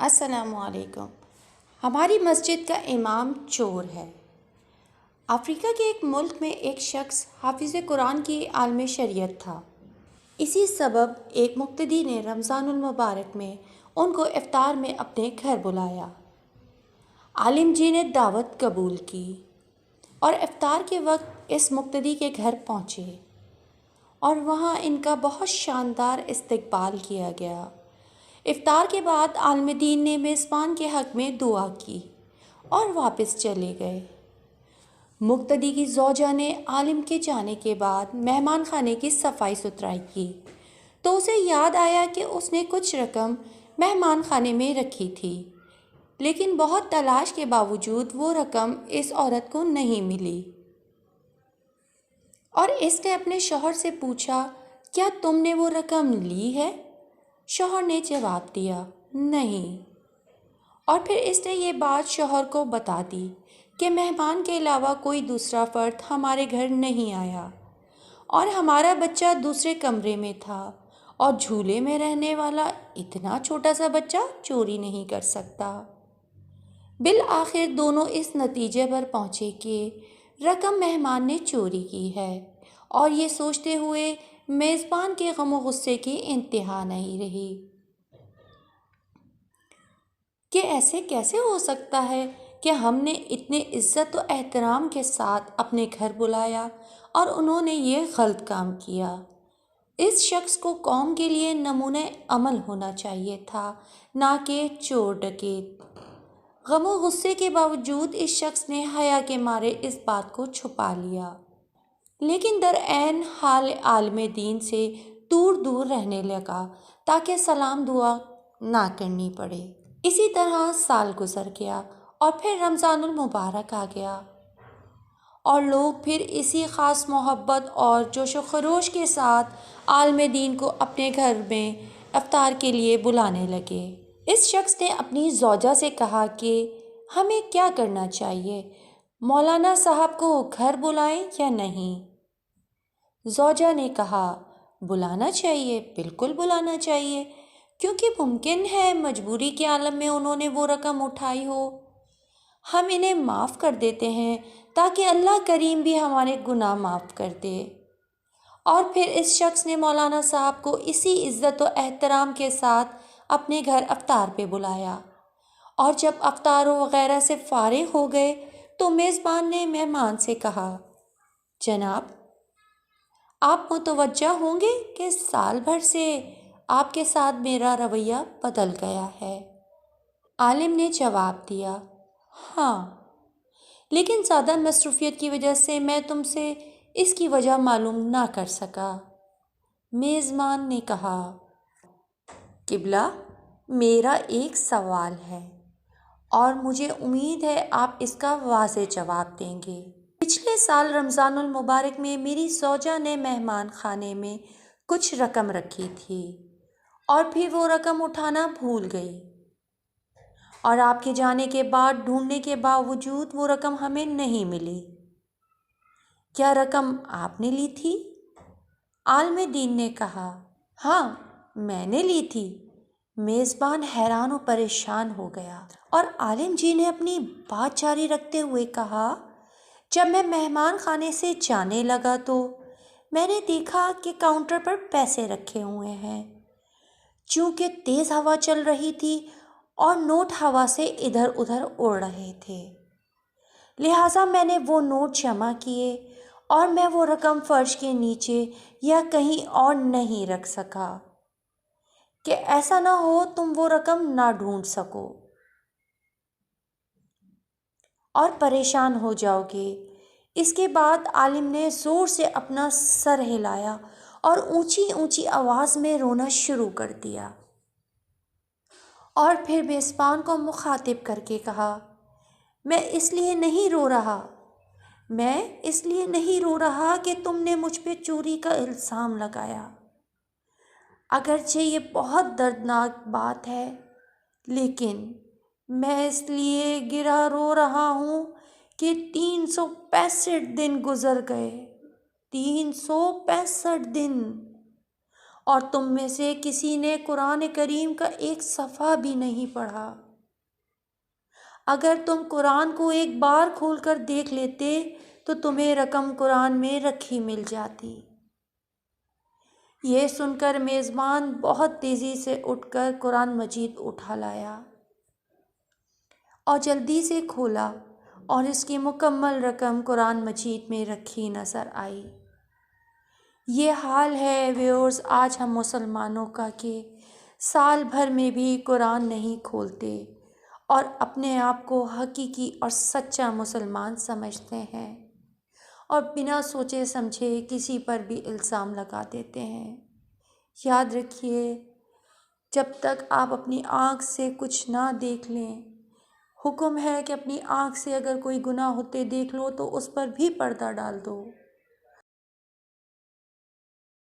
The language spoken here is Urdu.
السلام علیکم۔ ہماری مسجد کا امام چور ہے۔ افریقہ کے ایک ملک میں ایک شخص حافظ قرآن کی عالم شریعت تھا۔ اسی سبب ایک مقتدی نے رمضان المبارک میں ان کو افطار میں اپنے گھر بلایا۔ عالم جی نے دعوت قبول کی اور افطار کے وقت اس مقتدی کے گھر پہنچے اور وہاں ان کا بہت شاندار استقبال کیا گیا۔ افطار کے بعد عالم دین نے میزبان کے حق میں دعا کی اور واپس چلے گئے۔ مقتدی کی زوجہ نے عالم کے جانے کے بعد مہمان خانے کی صفائی ستھرائی کی تو اسے یاد آیا کہ اس نے کچھ رقم مہمان خانے میں رکھی تھی، لیکن بہت تلاش کے باوجود وہ رقم اس عورت کو نہیں ملی، اور اس نے اپنے شوہر سے پوچھا، کیا تم نے وہ رقم لی ہے؟ شوہر نے جواب دیا، نہیں۔ اور پھر اس نے یہ بات شوہر کو بتا دی کہ مہمان کے علاوہ کوئی دوسرا فرد ہمارے گھر نہیں آیا اور ہمارا بچہ دوسرے کمرے میں تھا، اور جھولے میں رہنے والا اتنا چھوٹا سا بچہ چوری نہیں کر سکتا۔ بالآخر دونوں اس نتیجے پر پہنچے کہ رقم مہمان نے چوری کی ہے، اور یہ سوچتے ہوئے میزبان کے غم و غصے کی انتہا نہیں رہی کہ ایسے کیسے ہو سکتا ہے کہ ہم نے اتنے عزت و احترام کے ساتھ اپنے گھر بلایا اور انہوں نے یہ غلط کام کیا۔ اس شخص کو قوم کے لیے نمونہ عمل ہونا چاہیے تھا، نہ کہ چور ڈکیت۔ غم و غصے کے باوجود اس شخص نے حیا کے مارے اس بات کو چھپا لیا، لیکن درعین حال عالم دین سے دور دور رہنے لگا تاکہ سلام دعا نہ کرنی پڑے۔ اسی طرح سال گزر گیا اور پھر رمضان المبارک آ گیا، اور لوگ پھر اسی خاص محبت اور جوش و خروش کے ساتھ عالم دین کو اپنے گھر میں افطار کے لیے بلانے لگے۔ اس شخص نے اپنی زوجہ سے کہا کہ ہمیں کیا کرنا چاہیے، مولانا صاحب کو گھر بلائیں یا نہیں؟ زوجہ نے کہا، بلانا چاہیے، بالکل بلانا چاہیے، کیونکہ ممکن ہے مجبوری کے عالم میں انہوں نے وہ رقم اٹھائی ہو۔ ہم انہیں معاف کر دیتے ہیں تاکہ اللہ کریم بھی ہمارے گناہ معاف کر دے۔ اور پھر اس شخص نے مولانا صاحب کو اسی عزت و احترام کے ساتھ اپنے گھر افطار پہ بلایا، اور جب افطار وغیرہ سے فارغ ہو گئے تو میزبان نے مہمان سے کہا، جناب، آپ متوجہ ہوں گے کہ سال بھر سے آپ کے ساتھ میرا رویہ بدل گیا ہے۔ عالم نے جواب دیا، ہاں، لیکن زیادہ مصروفیت کی وجہ سے میں تم سے اس کی وجہ معلوم نہ کر سکا۔ میزبان نے کہا، قبلہ، میرا ایک سوال ہے اور مجھے امید ہے آپ اس کا واضح جواب دیں گے۔ پچھلے سال رمضان المبارک میں میری زوجہ نے مہمان خانے میں کچھ رقم رکھی تھی اور پھر وہ رقم اٹھانا بھول گئی، اور آپ کے جانے کے بعد ڈھونڈنے کے باوجود وہ رقم ہمیں نہیں ملی۔ کیا رقم آپ نے لی تھی؟ عالم دین نے کہا، ہاں، میں نے لی تھی۔ میزبان حیران و پریشان ہو گیا، اور عالم جی نے اپنی بات جاری رکھتے ہوئے کہا، جب میں مہمان خانے سے جانے لگا تو میں نے دیکھا کہ کاؤنٹر پر پیسے رکھے ہوئے ہیں۔ چونکہ تیز ہوا چل رہی تھی اور نوٹ ہوا سے ادھر ادھر اڑ رہے تھے، لہٰذا میں نے وہ نوٹ جمع کیے اور میں وہ رقم فرش کے نیچے یا کہیں اور نہیں رکھ سکا کہ ایسا نہ ہو تم وہ رقم نہ ڈھونڈ سکو اور پریشان ہو جاؤ گے۔ اس کے بعد عالم نے زور سے اپنا سر ہلایا اور اونچی اونچی آواز میں رونا شروع کر دیا، اور پھر میزبان کو مخاطب کر کے کہا، میں اس لیے نہیں رو رہا کہ تم نے مجھ پہ چوری کا الزام لگایا، اگرچہ یہ بہت دردناک بات ہے، لیکن میں اس لیے گرا رو رہا ہوں کہ 365 دن گزر گئے، 365 دن، اور تم میں سے کسی نے قرآن کریم کا ایک صفحہ بھی نہیں پڑھا۔ اگر تم قرآن کو ایک بار کھول کر دیکھ لیتے تو تمہیں رقم قرآن میں رکھی مل جاتی۔ یہ سن کر میزبان بہت تیزی سے اٹھ کر قرآن مجید اٹھا لایا اور جلدی سے کھولا، اور اس کی مکمل رقم قرآن مجید میں رکھی نظر آئی۔ یہ حال ہے ویورز آج ہم مسلمانوں کا کہ سال بھر میں بھی قرآن نہیں کھولتے اور اپنے آپ کو حقیقی اور سچا مسلمان سمجھتے ہیں، اور بنا سوچے سمجھے کسی پر بھی الزام لگا دیتے ہیں۔ یاد رکھیے، جب تک آپ اپنی آنکھ سے کچھ نہ دیکھ لیں، حکم ہے کہ اپنی آنکھ سے اگر کوئی گناہ ہوتے دیکھ لو تو اس پر بھی پردہ ڈال دو۔